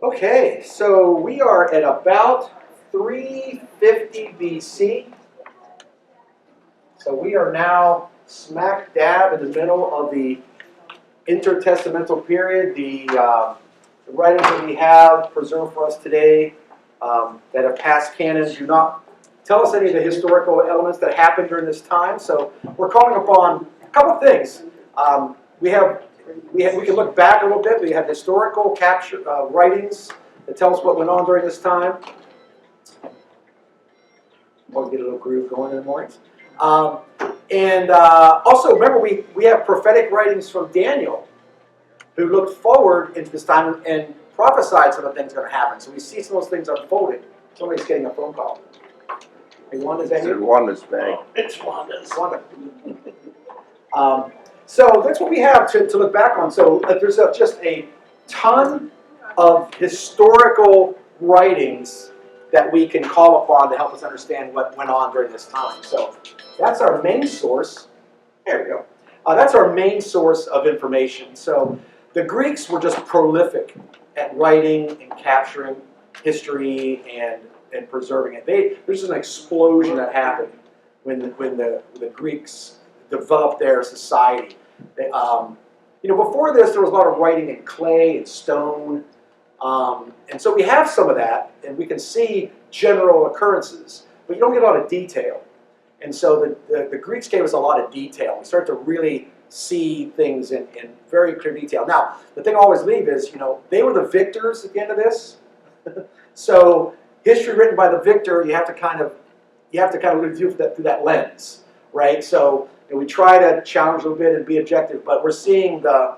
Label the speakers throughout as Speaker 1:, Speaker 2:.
Speaker 1: Okay, so we are at about 350 BC. So we are now smack dab in the middle of the Intertestamental Period. The writings that we have preserved for us today that have passed canon do not tell us any of the historical elements that happened during this time. So we're calling upon a couple things. We can look back a little bit. We have historical writings that tell us what went on during this time. Always get a little groove going in the mornings. Also, remember, we have prophetic writings from Daniel, who looked forward into this time and prophesied some of the things going to happen. So we see some of those things unfolding. Somebody's getting a phone call. Hey, Wanda, is that you?
Speaker 2: Wanda's back.
Speaker 1: It's Wanda. It's Wanda. So that's what we have to look back on. So there's just a ton of historical writings that we can call upon to help us understand what went on during this time. So that's our main source. There we go. That's our main source of information. So the Greeks were just prolific at writing and capturing history and preserving it. There's just an explosion that happened when the Greeks developed their society. Before this, there was a lot of writing in clay and stone. And so we have some of that, and we can see general occurrences, but you don't get a lot of detail. And so the Greeks gave us a lot of detail. We start to really see things in very clear detail. Now, the thing I always leave is, they were the victors at the end of this. So history written by the victor, you have to kind of review through that lens, right? So we try to challenge a little bit and be objective, but we're seeing the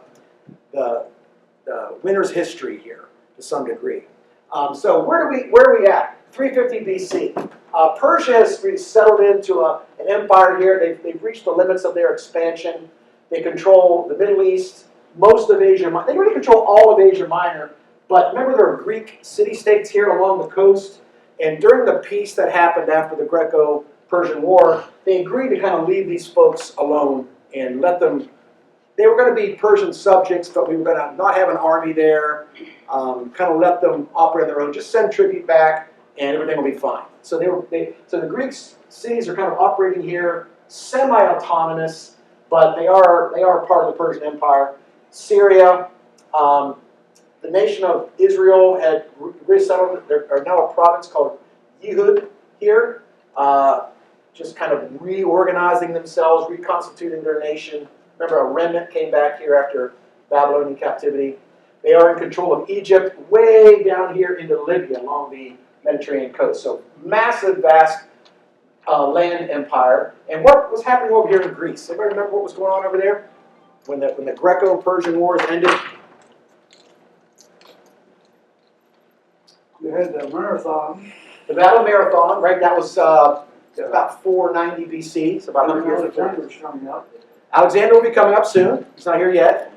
Speaker 1: winner's history here to some degree. So where are we at? 350 BC. Persia has settled into an empire here. They've reached the limits of their expansion. They control the Middle East, most of Asia Minor. They really control all of Asia Minor. But remember, there are Greek city-states here along the coast. And during the peace that happened after the Greco-Persian War, they agreed to kind of leave these folks alone and let them. They were going to be Persian subjects, but we were going to not have an army there. Kind of let them operate on their own. Just send tribute back, and everything will be fine. So so the Greek cities are kind of operating here, semi-autonomous, but they are part of the Persian Empire. Syria, the nation of Israel had resettled. There are now a province called Yehud here, just kind of reorganizing themselves, reconstituting their nation. Remember, a remnant came back here after Babylonian captivity. They are in control of Egypt, way down here into Libya along the Mediterranean coast. So massive, vast land empire. And what was happening over here in Greece? Anybody remember what was going on over there when the Greco-Persian Wars ended?
Speaker 3: You had the marathon.
Speaker 1: The Battle of Marathon, right? That was about 490 BC, so about 100 years before.
Speaker 3: Alexander's coming up.
Speaker 1: Alexander will be coming up soon. He's not here yet.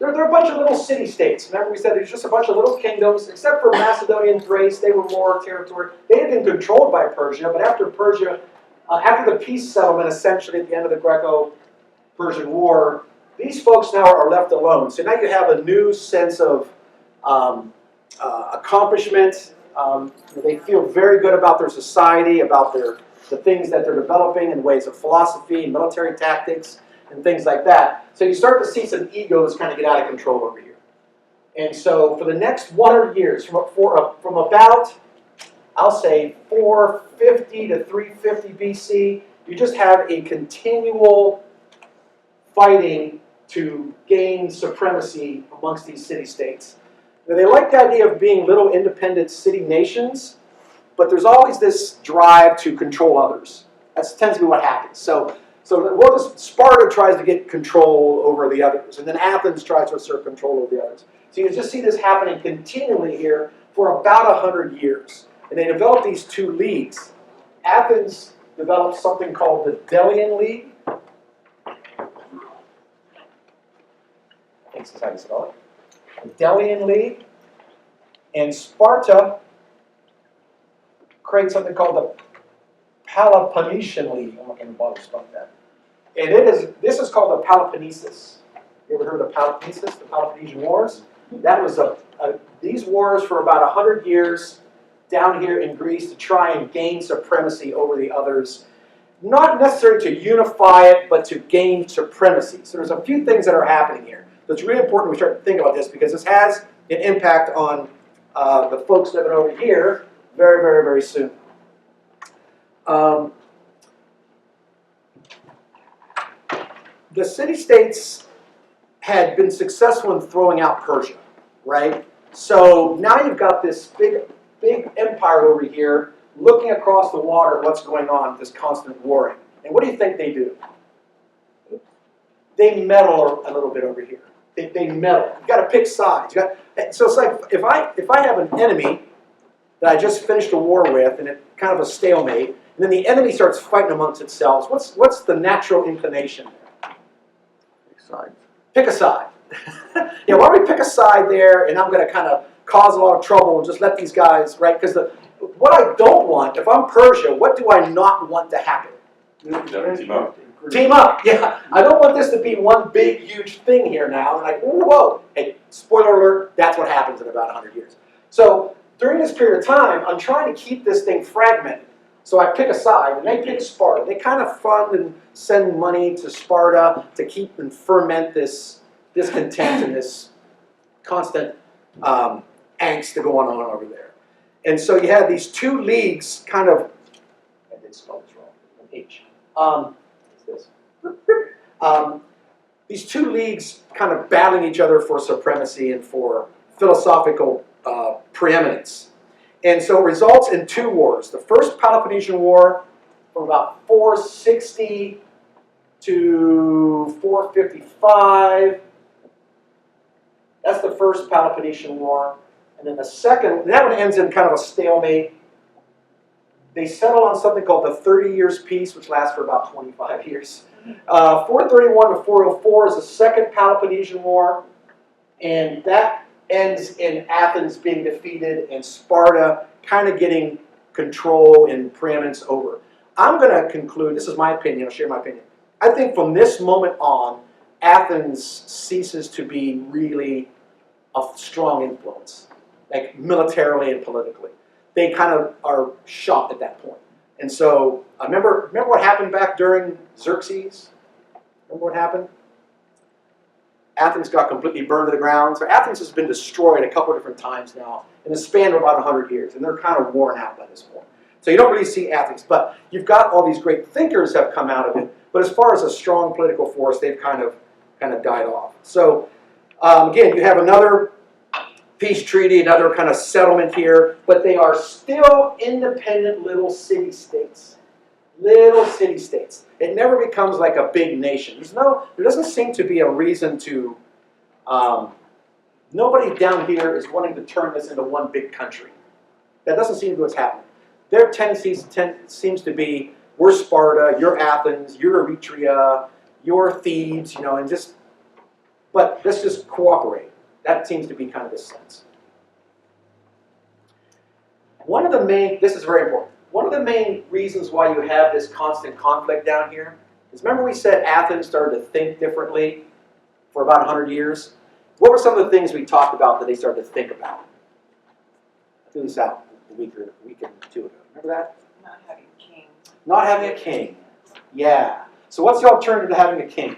Speaker 1: There are a bunch of little city-states. Remember, we said there's just a bunch of little kingdoms, except for Macedonia and Thrace. They were more territory. They had been controlled by Persia, but after the peace settlement, essentially at the end of the Greco-Persian War, these folks now are left alone. So now you have a new sense of accomplishment. They feel very good about their society, about the things that they're developing in ways of philosophy and military tactics and things like that. So you start to see some egos kind of get out of control over here. And so for the next 100 years, from about, I'll say, 450 to 350 BC, you just have a continual fighting to gain supremacy amongst these city-states. Now, they like the idea of being little independent city nations, but there's always this drive to control others. That tends to be what happens. So Sparta tries to get control over the others, and then Athens tries to assert control over the others. So you just see this happening continually here for about 100 years. And they develop these two leagues. Athens developed something called the Delian League. I think that's how you spell it. The Delian League. And Sparta creates something called the Peloponnesian League. I'm not going to bother spelling that. And this is called the Peloponnesus. You ever heard of the Peloponnesus, the Peloponnesian Wars? That was these wars for about 100 years down here in Greece to try and gain supremacy over the others. Not necessarily to unify it, but to gain supremacy. So there's a few things that are happening here. So it's really important we start to think about this because this has an impact on the folks living over here very, very, very soon. The city-states had been successful in throwing out Persia, right? So now you've got this big empire over here looking across the water at what's going on, this constant warring. And what do you think they do? They meddle a little bit over here. They meddle. You've got to pick sides. So it's like if I have an enemy that I just finished a war with, and it's kind of a stalemate, and then the enemy starts fighting amongst itself, what's the natural inclination there?
Speaker 2: Pick sides.
Speaker 1: Pick a side. Yeah, why don't we pick a side there, and I'm going to kind of cause a lot of trouble and just let these guys, right? Because what I don't want, if I'm Persia, what do I not want to happen?
Speaker 4: Team up.
Speaker 1: Team up, yeah. I don't want this to be one big, huge thing here now. And like, whoa, hey, spoiler alert, that's what happens in about 100 years. So during this period of time, I'm trying to keep this thing fragmented. So I pick a side, and they pick Sparta. They kind of fund and send money to Sparta to keep and ferment this discontent and this constant angst going on over there. And so you have these two leagues kind of, I did spell this wrong, an H. These two leagues kind of battling each other for supremacy and for philosophical preeminence. And so it results in two wars. The first Peloponnesian War from about 460 to 455. That's the first Peloponnesian War. And then the second, that one ends in kind of a stalemate. They settle on something called the 30 Years' Peace, which lasts for about 25 years. 431 to 404 is the second Peloponnesian War, and that ends in Athens being defeated and Sparta kind of getting control and preeminence over. I'm going to conclude, this is my opinion, I'll share my opinion. I think from this moment on, Athens ceases to be really a strong influence, like militarily and politically. They kind of are shot at that point. And so, remember what happened back during Xerxes? Remember what happened? Athens got completely burned to the ground. So Athens has been destroyed a couple of different times now in the span of about 100 years. And they're kind of worn out by this point. So you don't really see Athens. But you've got all these great thinkers have come out of it. But as far as a strong political force, they've kind of died off. So again, you have another peace treaty, another kind of settlement here, but they are still independent little city-states. Little city-states. It never becomes like a big nation. There doesn't seem to be a reason to, nobody down here is wanting to turn this into one big country. That doesn't seem to be what's happening. Their tendency seems to be, we're Sparta, you're Athens, you're Eretria, you're Thebes, and but let's just cooperate. That seems to be kind of the sense. This is very important. One of the main reasons why you have this constant conflict down here is, remember we said Athens started to think differently for about 100 years? What were some of the things we talked about that they started to think about? I threw this out a week or two ago. Remember that?
Speaker 5: Not having a king.
Speaker 1: Not having a king. Yeah. So what's the alternative to having a king?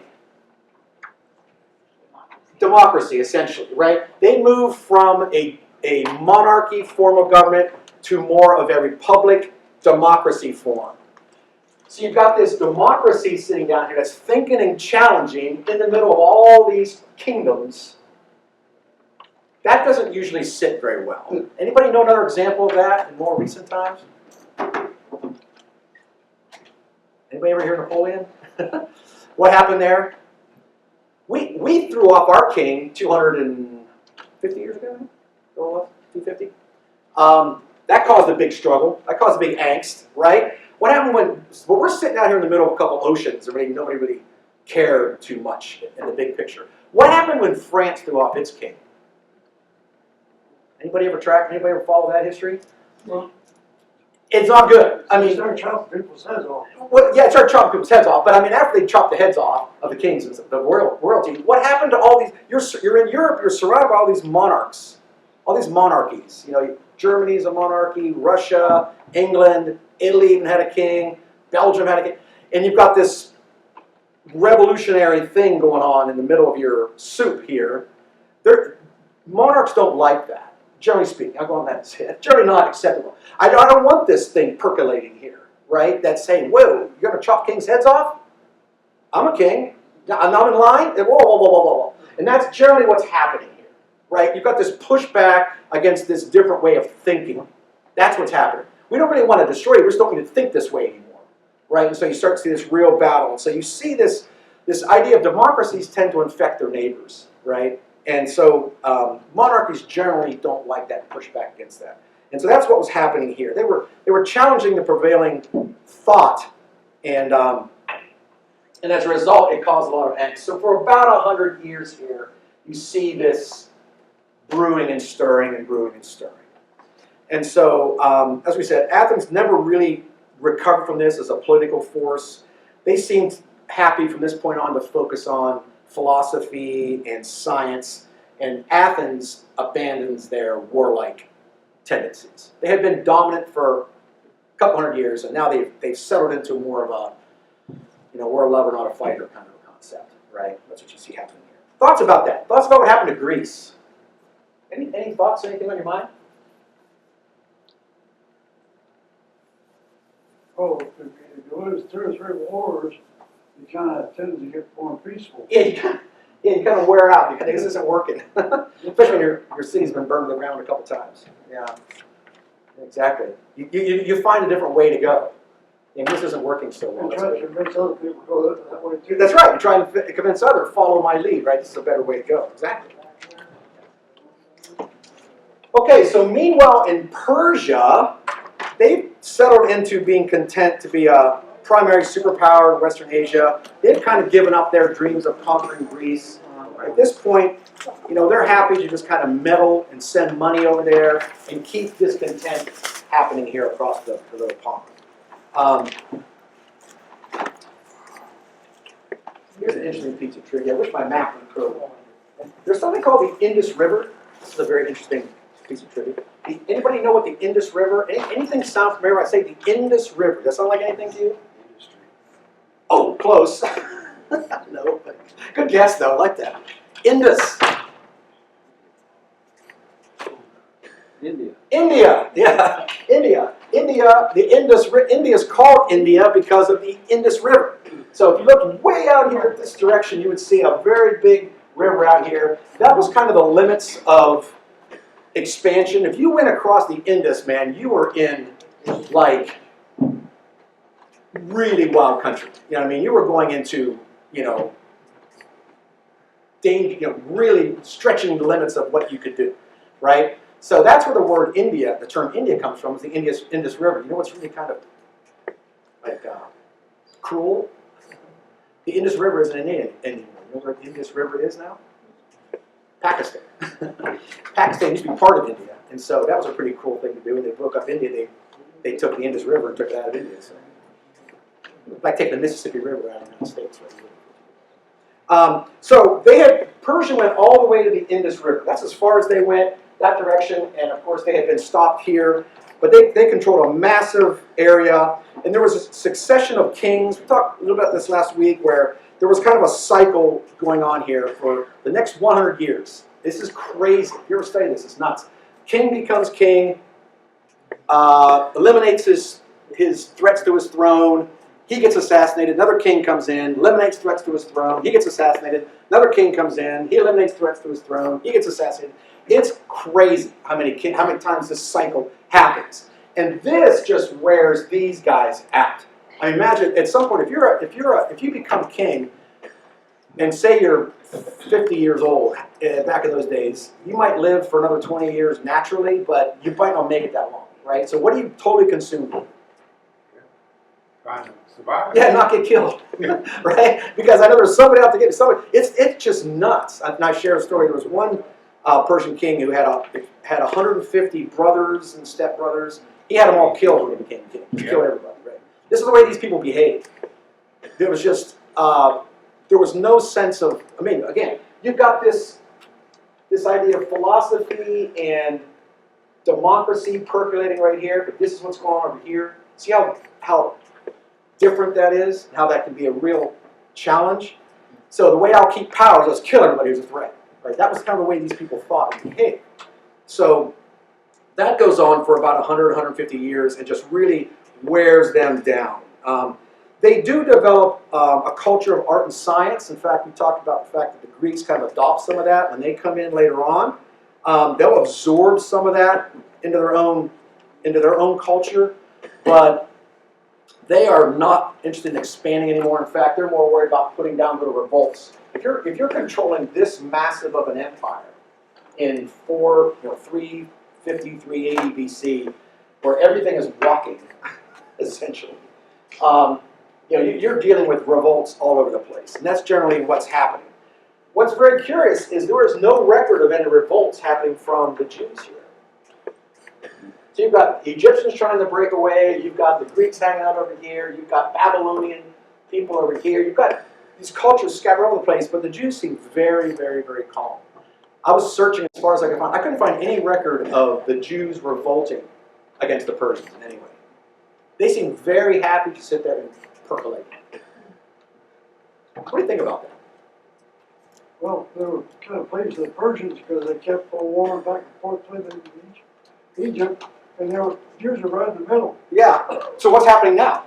Speaker 1: Democracy, essentially, right? They move from a monarchy form of government to more of a republic democracy form. So you've got this democracy sitting down here that's thinking and challenging in the middle of all these kingdoms. That doesn't usually sit very well. Anybody know another example of that in more recent times? Anybody ever hear Napoleon? What happened there? We threw off our king 250 years ago, 250. That caused a big struggle. That caused a big angst, right? What happened when we're sitting out here in the middle of a couple oceans, and nobody really cared too much in the big picture? What happened when France threw off its king? Anybody ever follow that history?
Speaker 3: Well,
Speaker 1: It's not good. I mean,
Speaker 3: start chopping people's heads off.
Speaker 1: well, yeah, it started chopping people's heads off. But I mean, after they chopped the heads off of the kings and the royalty, what happened to all these? You're in Europe. You're surrounded by all these monarchs, all these monarchies. You know, Germany's a monarchy. Russia, England, Italy even had a king. Belgium had a king, and you've got this revolutionary thing going on in the middle of your soup here. Monarchs don't like that. Generally speaking, I'll go on that and say it. Generally not acceptable. I don't want this thing percolating here, right? That's saying, whoa, you're going to chop kings' heads off? I'm a king. I'm not in line? Whoa, whoa, whoa, whoa, whoa. And that's generally what's happening here, right? You've got this pushback against this different way of thinking. That's what's happening. We don't really want to destroy it. We just don't need to think this way anymore, right? And so you start to see this real battle. And so you see this idea of democracies tend to infect their neighbors, right? And so monarchies generally don't like that pushback against that. And so that's what was happening here. They were challenging the prevailing thought, and as a result, it caused a lot of angst. So for about 100 years here, you see this brewing and stirring and brewing and stirring. And so, as we said, Athens never really recovered from this as a political force. They seemed happy from this point on to focus on philosophy and science, and Athens abandons their warlike tendencies. They had been dominant for a couple hundred years, and now they've settled into more of a, we're a lover, not a fighter kind of a concept, right? That's what you see happening here. Thoughts about that? Thoughts about what happened to Greece? Any thoughts, anything on your mind?
Speaker 3: Oh, if you lose 2 or 3 wars, you kind of tend to get more peaceful.
Speaker 1: Yeah, you kind of wear out. You think this isn't working, especially when your city's been burned to the ground a couple times. Yeah, exactly. You find a different way to go, and this isn't working so well.
Speaker 3: And try to convince other people to go that way too.
Speaker 1: That's right. You try and convince others, follow my lead. Right, this is a better way to go. Exactly. Okay, so meanwhile in Persia, they've settled into being content to be a primary superpower in Western Asia. They've kind of given up their dreams of conquering Greece. At this point, they're happy to just kind of meddle and send money over there and keep discontent happening here across the little pond. Here's an interesting piece of trivia. I wish my map would go. There's something called the Indus River. This is a very interesting piece of trivia. Anybody know what the Indus River? Anything sound familiar when I say the Indus River? Does that sound like anything to you? Oh, close. No, but good guess though. I like that. Indus. India. Yeah. India. India is called India because of the Indus River. So if you look way out here this direction, you would see a very big river out here. That was kind of the limits of expansion. If you went across the Indus, man, you were in like really wild country. You know what I mean? You were going into, danger, really stretching the limits of what you could do, right? So that's where the word India, the term India comes from, is the Indus River. You know what's really kind of like cruel? The Indus River isn't in India anymore. You know where the Indus River is now? Pakistan. Pakistan used to be part of India, and so that was a pretty cool thing to do. When they broke up India, they took the Indus River and took it out of India. So, like taking the Mississippi River out of the United States. Right? So Persia went all the way to the Indus River. That's as far as they went, that direction, and of course they had been stopped here. But they controlled a massive area, and there was a succession of kings. We talked a little about this last week, where there was kind of a cycle going on here for the next 100 years. This is crazy. If you ever study this, it's nuts. King becomes king, eliminates his threats to his throne. He gets assassinated. Another king comes in, eliminates threats to his throne. He gets assassinated. Another king comes in. He eliminates threats to his throne. He gets assassinated. It's crazy how many times this cycle happens. And this just wears these guys out. I imagine at some point, if you become king, and say you're 50 years old, back in those days, you might live for another 20 years naturally, but you might not make it that long, right? So what are you totally consumed with?
Speaker 2: Trying to survive.
Speaker 1: Yeah, not get killed, right? Because I know there's somebody out to get me. Somebody, it's just nuts. And I share a story. There was one Persian king who had 150 brothers and stepbrothers. He had them all killed when he became king. He killed everybody, right? This is the way these people behaved. There was just, there was no sense of, I mean, again, you've got this idea of philosophy and democracy percolating right here, but this is what's going on over here. See how different that is, and how that can be a real challenge? So the way I'll keep power is let's kill everybody who's a threat. Right? That was kind of the way these people thought and behaved. So that goes on for about 100, 150 years and just really wears them down. They do develop a culture of art and science. In fact, we talked about the fact that the Greeks kind of adopt some of that when they come in later on. They'll absorb some of that into their own culture, but they are not interested in expanding anymore. In fact, they're more worried about putting down little revolts. If you're controlling this massive of an empire in 350, 380 BC, where everything is walking, essentially, you're dealing with revolts all over the place, and that's generally what's happening. What's very curious is there is no record of any revolts happening from the Jews here. So you've got Egyptians trying to break away, you've got the Greeks hanging out over here, you've got Babylonian people over here, you've got these cultures scattered all over the place, but the Jews seem very, very, very calm. I was searching as far as I could find. I couldn't find any record of the Jews revolting against the Persians in any way. They seem very happy to sit there and percolate. What do you think about that?
Speaker 3: Well, they were kind of pleased with the Persians because they kept on warring back and forth with them in Egypt, and Jews were right in the middle.
Speaker 1: Yeah. So what's happening now?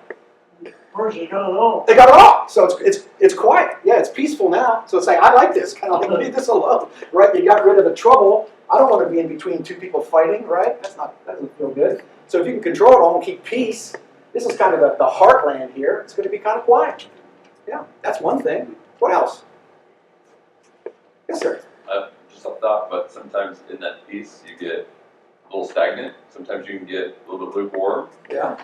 Speaker 3: Persians got it all.
Speaker 1: They got it all. So it's quiet. Yeah, it's peaceful now. So it's like, I like this. Kind of like, leave this alone. Right? You got rid of the trouble. I don't want to be in between two people fighting, right? That doesn't feel good. So if you can control it all and keep peace, this is kind of the heartland here. It's going to be kind of quiet. Yeah, that's one thing. What else? Yes, sir.
Speaker 4: Just a thought, but sometimes in that piece you get a little stagnant. Sometimes you can get a little bit lukewarm.
Speaker 1: Yeah.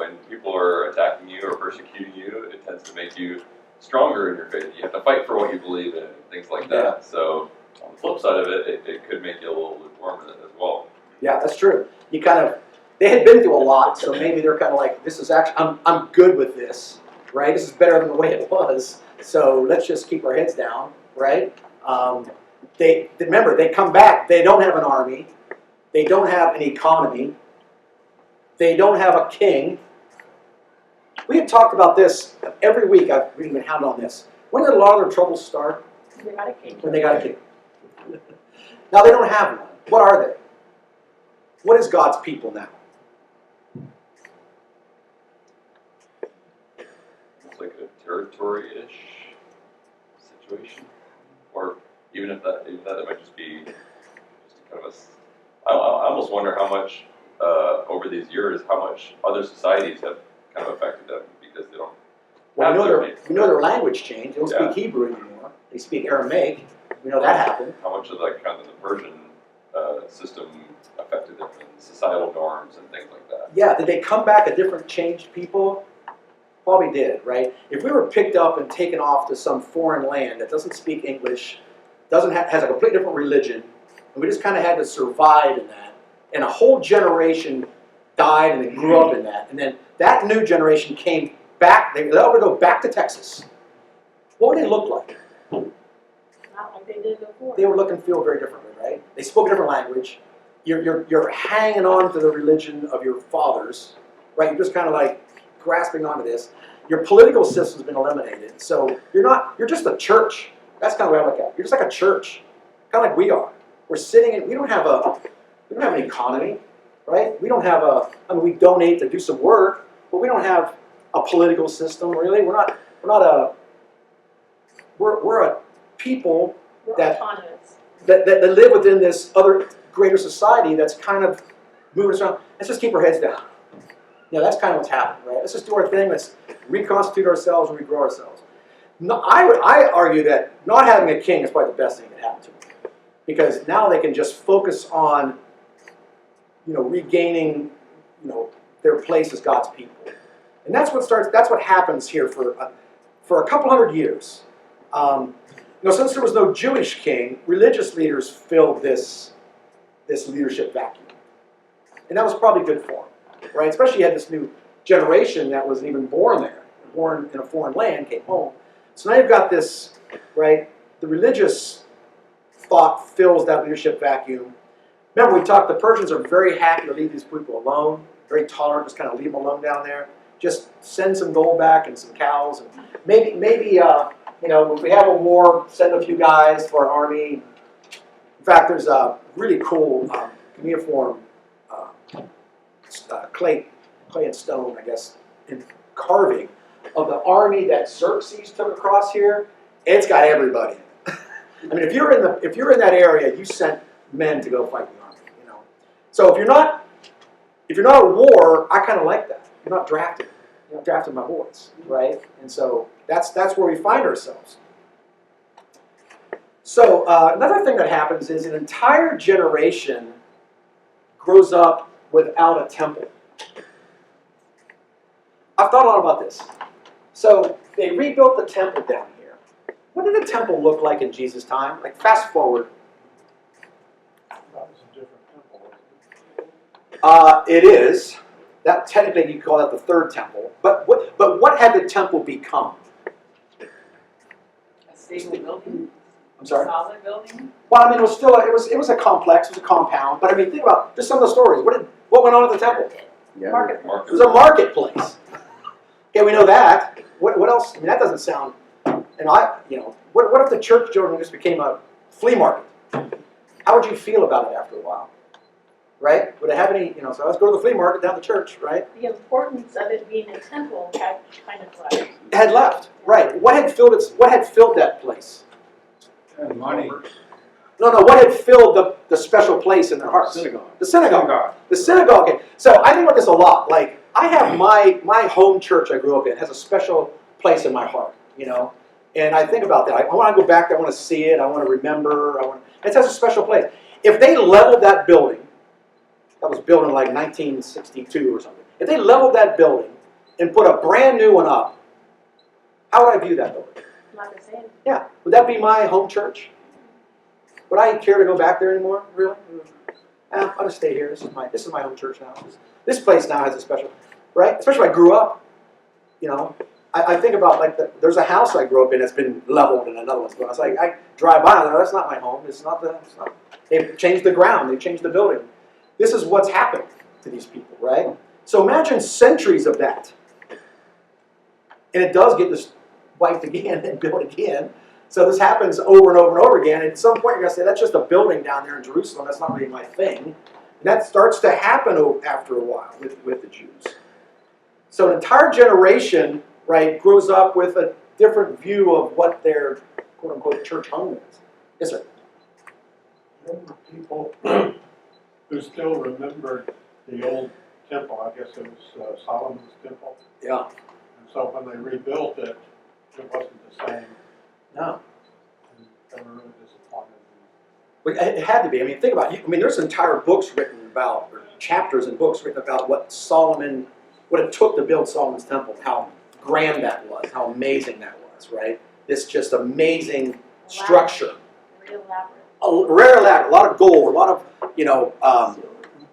Speaker 4: When people are attacking you or persecuting you, it tends to make you stronger in your faith. You have to fight for what you believe in, and things like that.
Speaker 1: Yeah.
Speaker 4: So on the flip side of it, it could make you a little lukewarm as well.
Speaker 1: Yeah, that's true. They had been through a lot, so maybe they're kind of like, this is actually, I'm good with this, right? This is better than the way it was. So let's just keep our heads down, right? Remember, they come back. They don't have an army. They don't have an economy. They don't have a king. We had talked about this every week. I've been hounded on this. When did a lot of their troubles start?
Speaker 5: They got a king.
Speaker 1: When they got a king. Now they don't have one. What are they? What is God's people now?
Speaker 4: It's like a territory-ish situation, or even if that it might just be just kind of a. I almost wonder how much over these years, how much other societies have kind of affected them because they don't.
Speaker 1: Well, we know their language changed. They don't
Speaker 4: Yeah.
Speaker 1: speak Hebrew anymore. They speak Aramaic. We know that happened.
Speaker 4: How much of like kind of the Persian system affected them and societal norms and things like that.
Speaker 1: Yeah, did they come back a different, changed people? Probably did, right? If we were picked up and taken off to some foreign land that doesn't speak English, has a completely different religion, and we just kind of had to survive in that, and a whole generation died and they grew up in that, and then that new generation came back, they would go back to Texas. What would they look like?
Speaker 5: Not like they did before.
Speaker 1: They would look and feel very differently, right? They spoke a different language. You're hanging on to the religion of your fathers, right? You're just kind of like grasping onto this. Your political system's been eliminated, so you're just a church. That's kind of the way I look at it. You're just like a church, kind of like we are. We're sitting in. We don't have an economy, right? We don't have we donate to do some work, but we don't have a political system really. We're a people
Speaker 5: We're
Speaker 1: that
Speaker 5: autonomous.
Speaker 1: that live within this other greater society that's kind of moving us around. Let's just keep our heads down. Yeah, that's kind of what's happening, right? Let's just do our thing. Let's reconstitute ourselves and regrow ourselves. No, I argue that not having a king is probably the best thing that happened to them, because now they can just focus on, regaining, their place as God's people, and that's what happens here for a couple hundred years. Since there was no Jewish king, religious leaders filled this leadership vacuum. And that was probably good for them, right? Especially you had this new generation that wasn't even born there, born in a foreign land, came home. So now you've got this, right? The religious thought fills that leadership vacuum. Remember, we talked, the Persians are very happy to leave these people alone, very tolerant, just kind of leave them alone down there. Just send some gold back and some cows, and maybe if we have a war, send a few guys for our army. In fact, there's a really cool cuneiform clay and stone, I guess, in carving of the army that Xerxes took across here. It's got everybody. I mean, if you're in that area, you sent men to go fight the army. So if you're not at war, I kind of like that. You're not drafted. You're not drafting my boys, right? And so that's where we find ourselves. So another thing that happens is an entire generation grows up without a temple. I've thought a lot about this. So they rebuilt the temple down here. What did the temple look like in Jesus' time? Like fast forward.
Speaker 2: That was a different temple, wasn't it?
Speaker 1: It is. That technically you call that the third temple. But what had the temple become?
Speaker 5: A stable building,
Speaker 1: I'm sorry.
Speaker 5: solid building.
Speaker 1: Well, I mean, it was a complex, it was a compound. But I mean, think about just some of the stories. What went on at the temple?
Speaker 5: Market.
Speaker 1: It was a marketplace. Okay, we know that. What else? I mean, that doesn't sound. And what if the church building just became a flea market? How would you feel about it after a while? Right? Would it have any? So let's go to the flea market down the church, right?
Speaker 5: The importance of it being a temple had kind of left.
Speaker 1: It had left, right? What had filled that place?
Speaker 2: And money.
Speaker 1: No. What had filled the special place in their hearts?
Speaker 2: Synagogue.
Speaker 1: The synagogue.
Speaker 2: Synagogue.
Speaker 1: The synagogue. Okay. So I think about this a lot. Like I have my home church I grew up in has a special place in my heart. And I think about that. I want to go back there. I want to see it. I want to remember. It has a special place. If they leveled that building, that was built in like 1962 or something. If they leveled that building and put a brand new one up, how would I view that building?
Speaker 5: Not the same.
Speaker 1: Yeah. Would that be my home church? Would I care to go back there anymore? Really? I'll just stay here. This is my home church now. This place now has a special, right? Especially when I grew up. I think about there's a house I grew up in that's been leveled and another one's gone. It's like I drive by and that's not my home. It's not. They've changed the ground. They've changed the building. This is what's happened to these people, right? So imagine centuries of that. And it does get this wiped again and built again. So this happens over and over and over again. And at some point you're going to say, that's just a building down there in Jerusalem. That's not really my thing. And that starts to happen after a while with the Jews. So an entire generation, right, grows up with a different view of what their quote-unquote church home is. Yes, sir?
Speaker 6: There were people who still remembered the old temple. I guess it was Solomon's temple.
Speaker 1: Yeah.
Speaker 6: And so when they rebuilt it, it wasn't the same.
Speaker 1: No.
Speaker 6: And they were really disappointed.
Speaker 1: But it had to be. I mean, think about it. I mean, there's entire books written about, or chapters and books written about what it took to build Solomon's temple, how grand that was, how amazing that was, right? This just amazing structure.
Speaker 5: Real elaborate.
Speaker 1: Rare elaborate, a lot of gold, a lot of,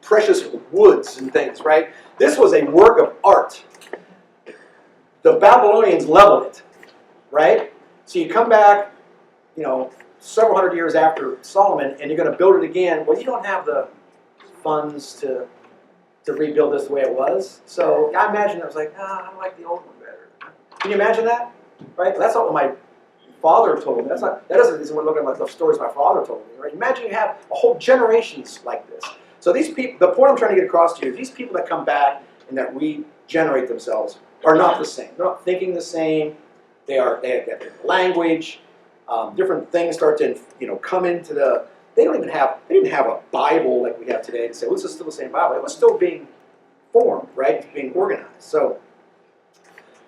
Speaker 1: precious woods and things, right? This was a work of art. The Babylonians leveled it, right? So you come back, several hundred years after Solomon, and you're going to build it again. Well, you don't have the funds to rebuild this the way it was. So I imagine it was like, I like the old one better. Can you imagine that? Right? That's not what my father told me. That isn't what looking like the stories my father told me. Right? Imagine you have a whole generations like this. So these people, the point I'm trying to get across to you is these people that come back and that regenerate themselves are not the same. They're not thinking the same. They have different language. Different things start to come into the. They didn't have a Bible like we have today to say, well, this is still the same Bible. It was still being formed, right? It's being organized. So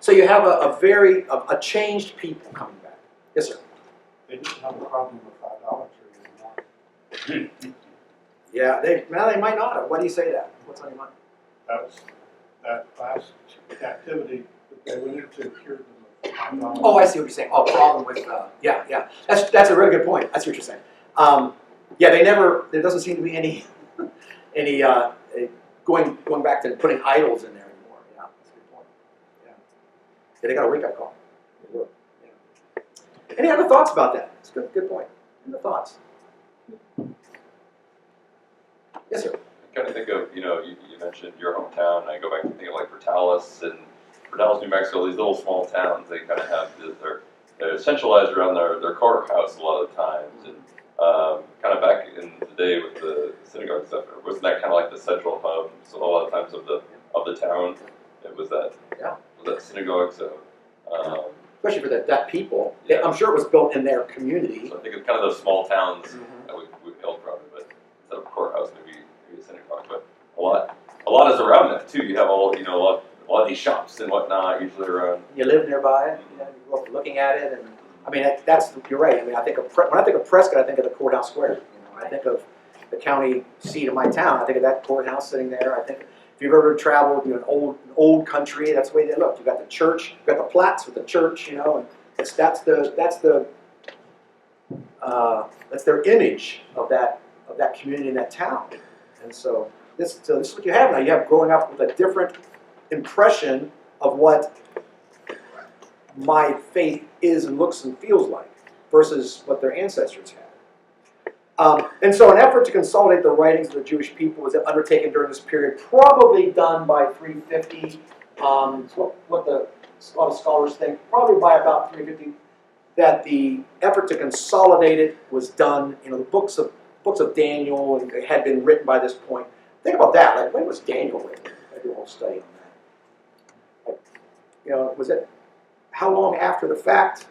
Speaker 1: you have a changed people coming back. Yes, sir.
Speaker 6: They didn't have a problem with idolatry anymore.
Speaker 1: Yeah, they might not have. Why do you say that? What's on your mind?
Speaker 6: That last captivity that they went into cured them of idolatry.
Speaker 1: Oh, I see what you're saying. Oh, problem with yeah. That's a really good point. That's what you're saying. There doesn't seem to be any going back to putting idols in there anymore. Yeah, that's a good point. Yeah, they got a wake-up call. They will. Yeah. Any other thoughts about that? It's a good point. Any other thoughts? Yes, sir.
Speaker 4: I kind of think of, you mentioned your hometown, and I go back and think of like Portales and Portales, New Mexico, these little small towns, they kind of have, they're centralized around their courthouse a lot of times. And kind of back in the day with the synagogue stuff, wasn't that kind of like the central hub? So a lot of times of the town, it was that,
Speaker 1: Yeah.
Speaker 4: was that synagogue. So,
Speaker 1: Especially for that people.
Speaker 4: Yeah.
Speaker 1: I'm sure it was built in their community.
Speaker 4: so I think it's kind of those small towns
Speaker 1: Mhm.
Speaker 4: that we hailed from, but instead of a courthouse, maybe a synagogue, but a lot is around that too. You have all, a lot of these shops and whatnot usually around.
Speaker 1: You live nearby it, you go up looking at it, and I mean that's you're right. I mean I think when I think of Prescott, I think of the courthouse square. I think of the county seat of my town. I think of that courthouse sitting there. I think if you've ever traveled, an old country, that's the way they look. You've got the church, you've got the plats with the church, and that's their image of that community and that town. And so this is what you have now. You have growing up with a different impression of what my faith is and looks and feels like versus what their ancestors had. And so an effort to consolidate the writings of the Jewish people was undertaken during this period, probably done by 350. It's what a lot of scholars think, probably by about 350, that the effort to consolidate it was done. The books of Daniel and had been written by this point. Think about that. Like, when was Daniel written? I do a whole study on that. Was it how long after the fact?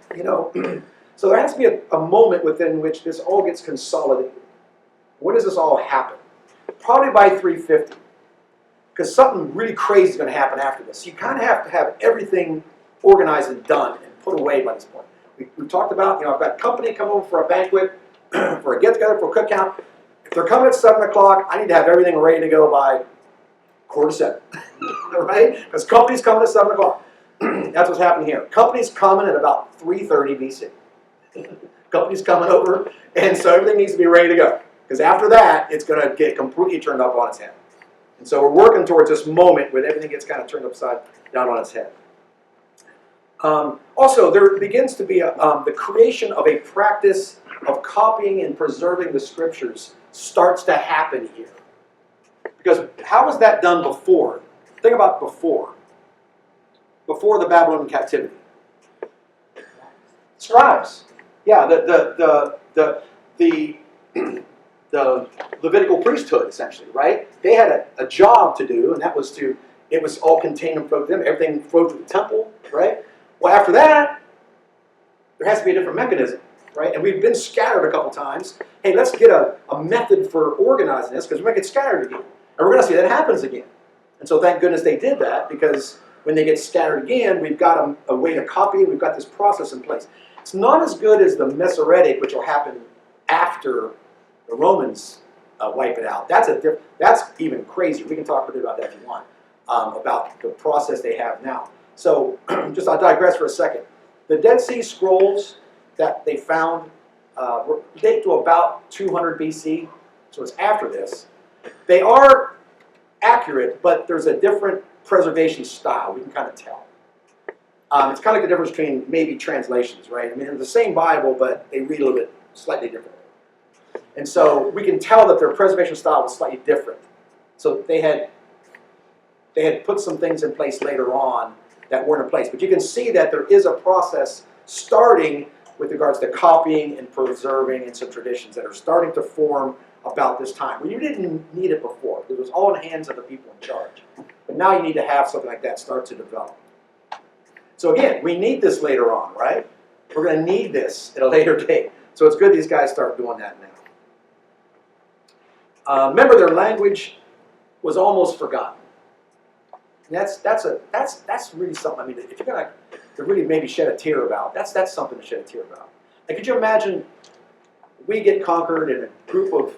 Speaker 1: So there has to be a moment within which this all gets consolidated. When does this all happen? Probably by 350. Because something really crazy is going to happen after this. You kind of have to have everything organized and done and put away by this point. We talked about, I've got company come over for a banquet, for a get-together, for a cookout. If they're coming at 7 o'clock, I need to have everything ready to go by 6:45. Right? Because company's coming at 7 o'clock. That's what's happening here. Company's coming at about 3:30 BC. Company's coming over, and so everything needs to be ready to go. Because after that, it's going to get completely turned up on its head. And so we're working towards this moment when everything gets kind of turned upside down on its head. Also, there begins to be the creation of a practice of copying and preserving the scriptures starts to happen here. Because how was that done before? Think about before the Babylonian captivity. Scribes. Yeah, the Levitical priesthood, essentially, right? They had a job to do, and that was it was all contained and flowed through them. Everything flowed through the temple, right? Well, after that, there has to be a different mechanism, right? And we've been scattered a couple times. Hey, let's get a method for organizing this, because we might get scattered again. And we're going to see that happens again. And so thank goodness they did that, because when they get scattered again, we've got a way to copy, we've got this process in place. It's not as good as the Masoretic, which will happen after the Romans wipe it out. That's even crazy. We can talk a bit about that if you want, about the process they have now. So, I'll digress for a second. The Dead Sea Scrolls that they found date to about 200 BC, so it's after this. They are accurate, but there's a different preservation style. We can kind of tell. It's kind of like the difference between maybe translations, right? I mean, they're the same Bible, but they read a little bit slightly differently. And so we can tell that their preservation style was slightly different. So they had put some things in place later on that weren't in place. But you can see that there is a process starting with regards to copying and preserving and some traditions that are starting to form about this time. Well, you didn't need it before. It was all in the hands of the people in charge. But now you need to have something like that start to develop. So again, we need this later on, right? We're going to need this at a later date. So it's good these guys start doing that now. Remember, their language was almost forgotten. And that's really something. I mean, if you're going to really maybe shed a tear about, that's something to shed a tear about. Like, could you imagine we get conquered and a group of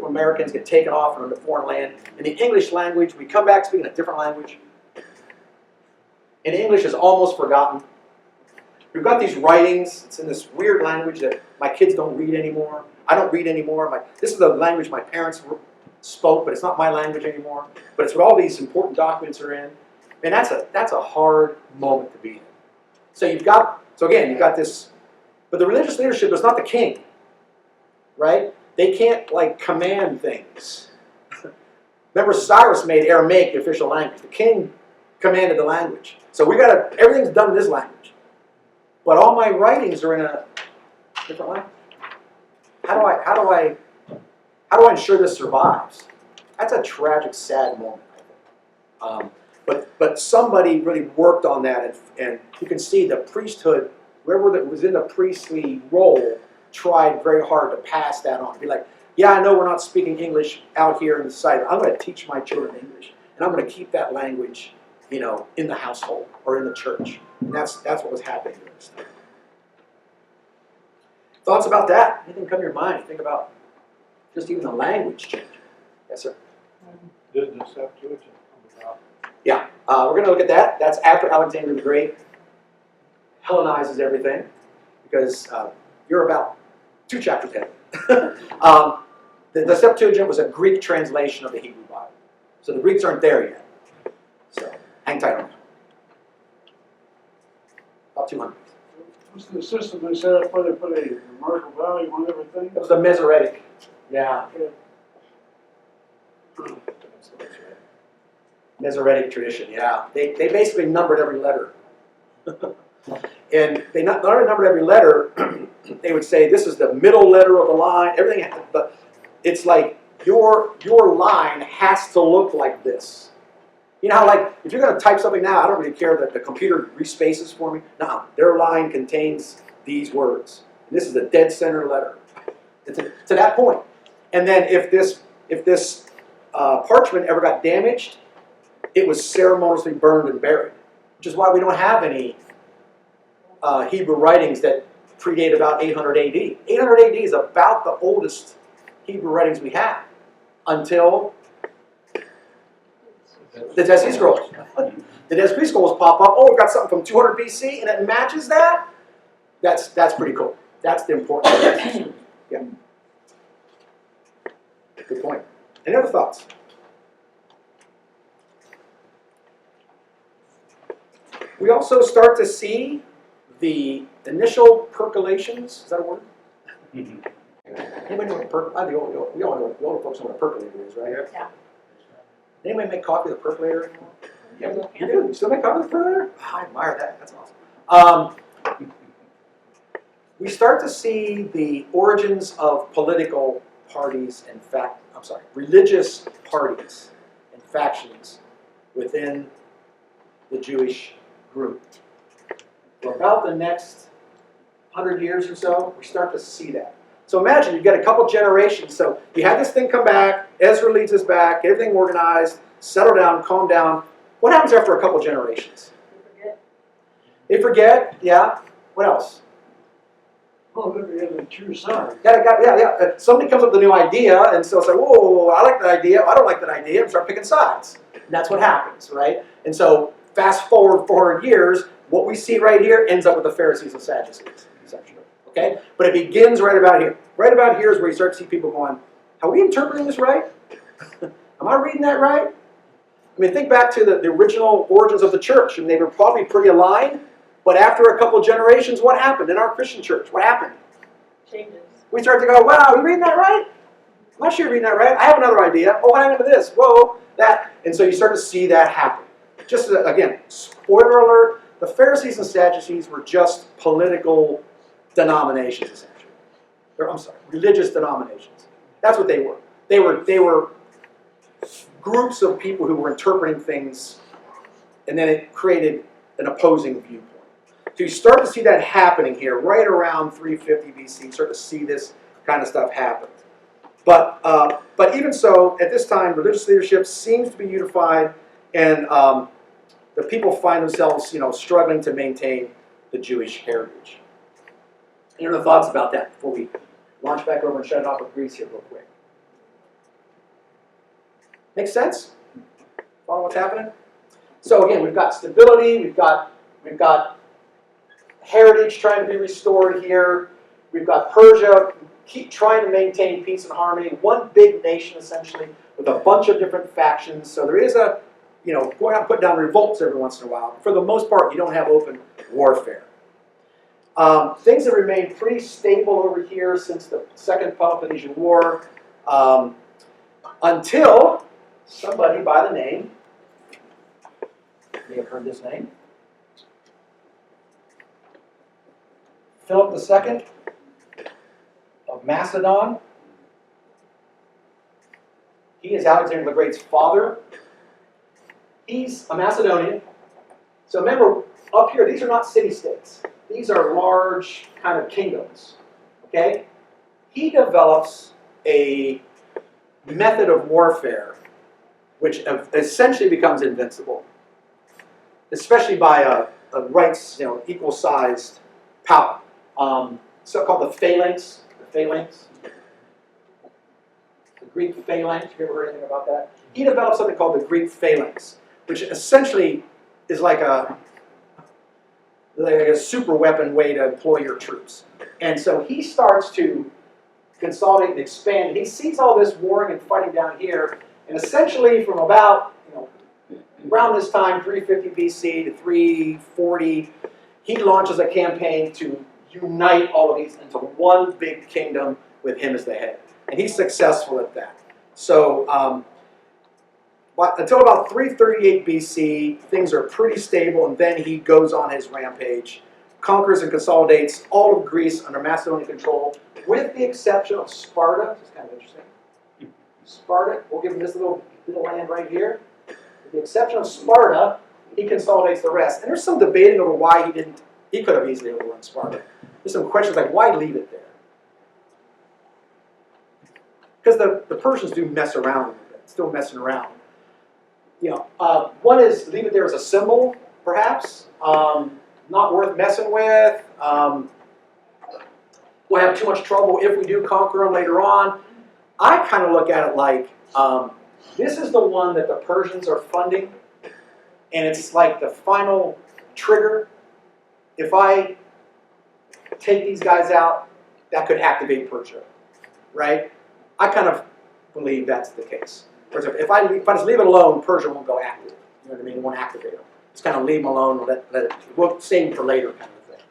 Speaker 1: Americans get taken off into foreign land, in the English language, we come back speaking a different language, and English is almost forgotten. We've got these writings. It's in this weird language that my kids don't read anymore. I don't read anymore. This is the language my parents spoke, but it's not my language anymore. But it's what all these important documents are in. And that's a hard moment to be in. So you've got this, but the religious leadership is not the king, right? They can't like command things. Remember, Cyrus made Aramaic the official language. The king commanded the language. So everything's done in this language. But all my writings are in a different language. How do I ensure this survives? That's a tragic, sad moment, I think. But somebody really worked on that, and you can see the priesthood, whoever that was in the priestly role, tried very hard to pass that on. Be like, yeah, I know we're not speaking English out here in the society. I'm going to teach my children English, and I'm going to keep that language, in the household or in the church. And that's what was happening during this time. Thoughts about that? Anything come to your mind? Think about just even the language change. Yes, sir.
Speaker 6: Did the Septuagint come about?
Speaker 1: Yeah, we're going to look at that. That's after Alexander the Great Hellenizes everything, because you're about 2 chapters ahead. The Septuagint was a Greek translation of the Hebrew Bible. So the Greeks aren't there yet. So hang tight on that. About 200.
Speaker 3: What's the system they set up where they put a numerical value on everything?
Speaker 1: It was the Masoretic. Yeah. Masoretic tradition, yeah. They basically numbered every letter. And they not only numbered every letter, they would say this is the middle letter of the line, everything, but it's like your line has to look like this. You know how, like, if you're going to type something now, I don't really care that the computer respaces for me. No, their line contains these words. And this is the dead center letter. To that point. And then if this parchment ever got damaged, it was ceremoniously burned and buried, which is why we don't have any Hebrew writings that predate about 800 AD. 800 AD is about the oldest Hebrew writings we have until the Dead Sea Scrolls. The Dead Sea Scrolls pop up. Oh, we've got something from 200 BC, and it matches that. That's pretty cool. That's the important thing. Yeah. Good point. Any other thoughts? We also start to see the initial percolations. Is that a word? Anybody know what a percolator? We all know. The older folks know what a percolator is, right?
Speaker 5: Yeah.
Speaker 1: Anybody make coffee with a percolator anymore? Yeah, you do. You still make coffee with a percolator? Oh, I admire that. That's awesome. We start to see the origins of political parties and religious parties and factions within the Jewish group. For about the next 100 years or so, we start to see that. So imagine you've got a couple generations. So you had this thing come back, Ezra leads us back, everything organized, settle down, calm down. What happens after a couple generations? They forget, yeah. What else?
Speaker 3: Oh, look at the true side.
Speaker 1: Yeah. Somebody comes up with a new idea, and so it's like, whoa, I like that idea, I don't like that idea, and start picking sides. And that's what happens, right? And so fast forward 400 years, what we see right here ends up with the Pharisees and Sadducees, essentially. Okay? But it begins right about here. Right about here is where you start to see people going, are we interpreting this right? Am I reading that right? I mean, think back to the original origins of the church, and they were probably pretty aligned, but after a couple generations, what happened in our Christian church? What happened?
Speaker 5: Changes.
Speaker 1: We start to go, wow, are you reading that right? I'm not sure you're reading that right. I have another idea. Oh, hang on to this. Whoa, that. And so you start to see that happen. Just again, spoiler alert, the Pharisees and Sadducees were just political denominations, essentially. Religious denominations. That's what they were. They were groups of people who were interpreting things, and then it created an opposing viewpoint. So you start to see that happening here, right around 350 BC. You start to see this kind of stuff happen. But even so, at this time, religious leadership seems to be unified, and the people find themselves, struggling to maintain the Jewish heritage. Any other thoughts about that before we launch back over and shut it off with Greece here real quick? Make sense? Follow what's happening? So again, we've got stability, we've got heritage trying to be restored here. We've got Persia keep trying to maintain peace and harmony. One big nation, essentially. with a bunch of different factions. So there is a, going out and putting down revolts every once in a while. For the most part, you don't have open warfare. Things have remained pretty stable over here since the Second Peloponnesian War, until somebody by the name, you may have heard this name, Philip II of Macedon. He is Alexander the Great's father. He's a Macedonian. So remember, up here, these are not city-states. These are large kind of kingdoms, okay? He develops a method of warfare which essentially becomes invincible, especially by a rights, equal-sized power. So-called the phalanx. The phalanx. The Greek phalanx. Have you ever heard anything about that? He developed something called the Greek phalanx, which essentially is like a super weapon way to employ your troops. And so he starts to consolidate and expand. And he sees all this warring and fighting down here, and essentially from about around this time, 350 BC to 340, he launches a campaign to unite all of these into one big kingdom with him as the head. And he's successful at that. So but until about 338 BC, things are pretty stable, and then he goes on his rampage, conquers and consolidates all of Greece under Macedonian control, with the exception of Sparta, which is kind of interesting. Sparta, we'll give him this little land right here. With the exception of Sparta, he consolidates the rest. And there's some debating over why he could have easily overrun Sparta. There's some questions like, why leave it there? Because the Persians do mess around a little bit, still messing around. One is leave it there as a symbol, perhaps. Not worth messing with. We'll have too much trouble if we do conquer them later on. I kind of look at it like, this is the one that the Persians are funding, and it's like the final trigger. If I take these guys out, that could activate Persia, right? I kind of believe that's the case. Whereas if I just leave it alone, Persia won't go active. You know what I mean? It won't activate them. Just kind of leave them alone and let it, we'll save them for later kind of thing.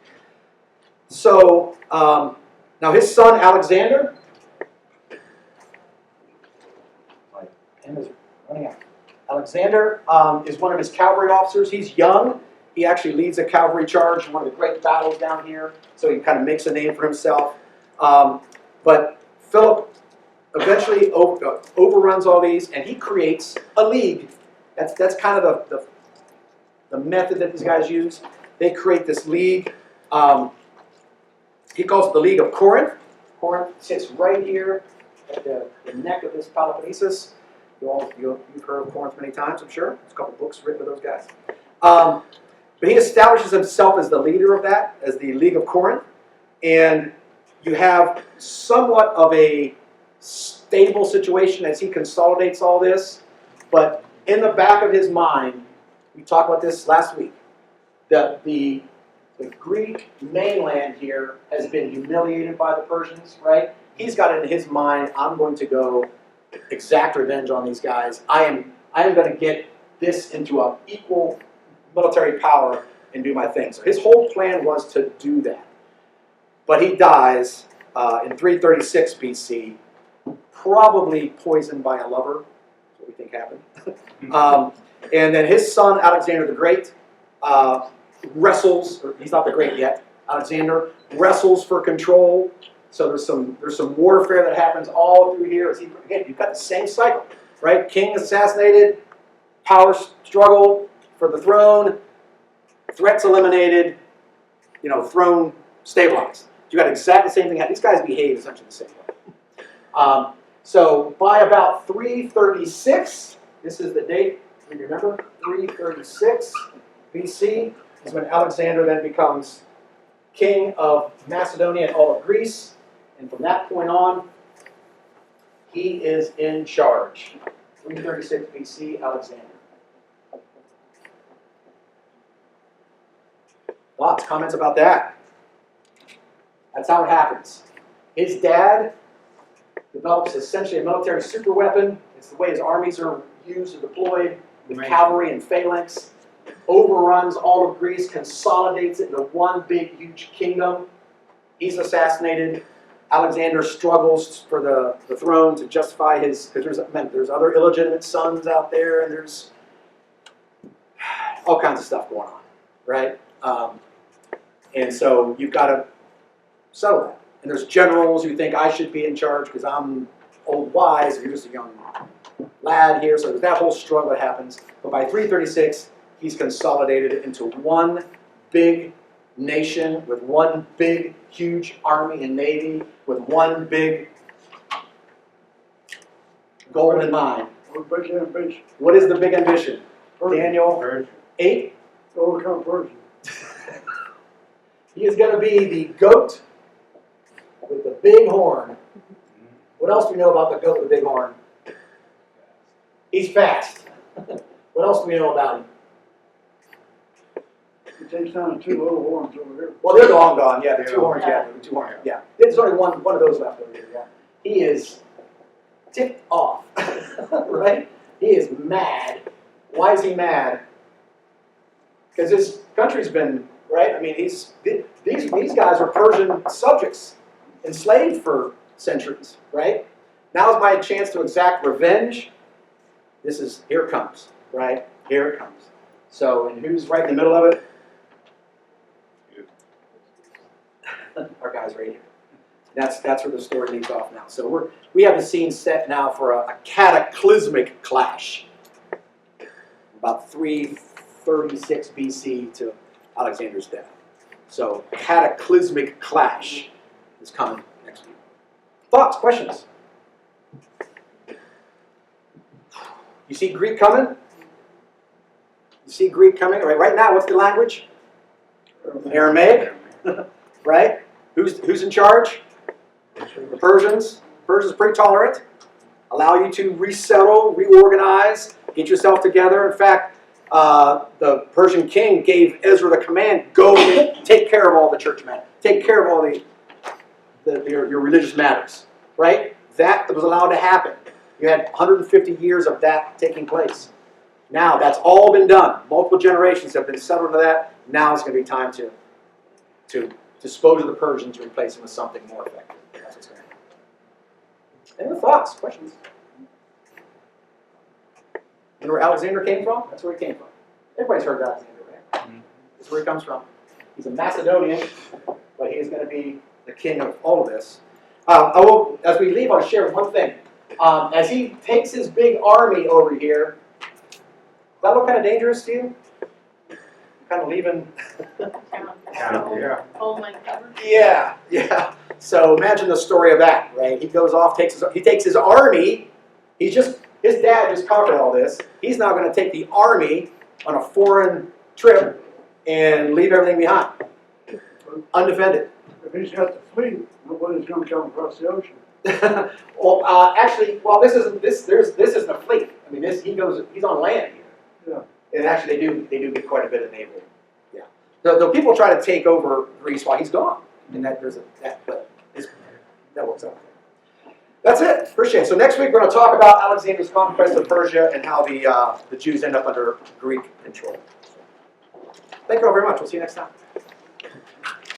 Speaker 1: So, now his son Alexander, my pen is running out. Alexander is one of his cavalry officers. He's young. He actually leads a cavalry charge in one of the great battles down here. So he kind of makes a name for himself. But Philip eventually overruns all these, and he creates a league. That's kind of the method that these guys use. They create this league. He calls it the League of Corinth. Corinth sits right here at the neck of this Peloponnesus. You've heard of Corinth many times, I'm sure. There's a couple books written by those guys. But he establishes himself as the leader of that, as the League of Corinth. And you have somewhat of a stable situation as he consolidates all this. But in the back of his mind, we talked about this last week, that the Greek mainland here has been humiliated by the Persians, right? He's got it in his mind, I'm going to go exact revenge on these guys. I am going to get this into an equal military power and do my thing. So his whole plan was to do that. But he dies in 336 BC, probably poisoned by a lover. That's what we think happened. And then his son, Alexander the Great, wrestles, or he's not the great yet, Alexander wrestles for control. So there's some warfare that happens all through here. Again, you've got the same cycle, right? King is assassinated, power struggle for the throne, threats eliminated, throne stabilized. You got exactly the same thing. These guys behave essentially the same way. So by about 336, this is the date, remember, 336 BC is when Alexander then becomes king of Macedonia and all of Greece. And from that point on, he is in charge. 336 BC, Alexander. Thoughts, comments about that? That's how it happens. His dad develops essentially a military superweapon. It's the way his armies are used and deployed, with cavalry and phalanx. Overruns all of Greece, consolidates it into one big, huge kingdom. He's assassinated. Alexander struggles for the throne to justify his, because there's other illegitimate sons out there, and there's all kinds of stuff going on, right? And so you've got to settle that. And there's generals who think I should be in charge because I'm old wise, and you're just a young lad here. So there's that whole struggle that happens. But by 336, he's consolidated it into one big nation with one big, huge army and navy with one big goal in mind.
Speaker 3: Or big ambition.
Speaker 1: What is the big ambition?
Speaker 3: Persia.
Speaker 1: Daniel 8?
Speaker 3: To overcome Persia.
Speaker 1: He is going to be the goat with the big horn. What else do we know about the goat with the big horn? He's fast. What else do we know about him?
Speaker 3: He takes down the two little horns over here.
Speaker 1: Well, they're long gone. Yeah, the two horns.
Speaker 5: Yeah.
Speaker 1: Yeah, the two horns. Yeah, there's only one of those left over here. Yeah, he is ticked off. Right? He is mad. Why is he mad? Because his country's been right. I mean, these guys were Persian subjects, enslaved for centuries. Right? Now's my chance to exact revenge. Here it comes. Right? Here it comes. So, and who's right in the middle of it? Our guy's right here. That's where the story leads off now. So we have the scene set now for a cataclysmic clash. About 336 BC to Alexander's death. So cataclysmic clash is coming next week. Thoughts, questions? You see Greek coming? You see Greek coming? Right now, what's the language? Aramaic. Right? Who's in charge? The Persians. Persians pretty tolerant. Allow you to resettle, reorganize, get yourself together. In fact, the Persian king gave Ezra the command, go and take care of all the church matters. Take care of all your religious matters. Right? That was allowed to happen. You had 150 years of that taking place. Now that's all been done. Multiple generations have been settled into that. Now it's going to be time to dispose of the Persians and replace them with something more effective. That's what's going to happen. Any other thoughts, questions? You know where Alexander came from? That's where he came from. Everybody's heard of Alexander, right? Mm-hmm. That's where he comes from. He's a Macedonian, but he is going to be the king of all of this. I will, as we leave, I'll share one thing. As he takes his big army over here, does that look kind of dangerous to you? Kind of leaving.
Speaker 2: Yeah.
Speaker 5: Oh my God.
Speaker 1: Yeah. So imagine the story of that, right? He goes off, he takes his army. His dad just conquered all this. He's now going to take the army on a foreign trip and leave everything behind, undefended.
Speaker 3: If he's got the fleet, nobody's going to come across the ocean.
Speaker 1: Well, actually, this isn't a fleet. I mean, he's on land here.
Speaker 3: Yeah.
Speaker 1: And actually, they do get quite a bit of naval. Yeah. The people try to take over Greece while he's gone, and that works out. That's it. Appreciate it. So next week we're going to talk about Alexander's conquest of Persia and how the Jews end up under Greek control. Thank you all very much. We'll see you next time.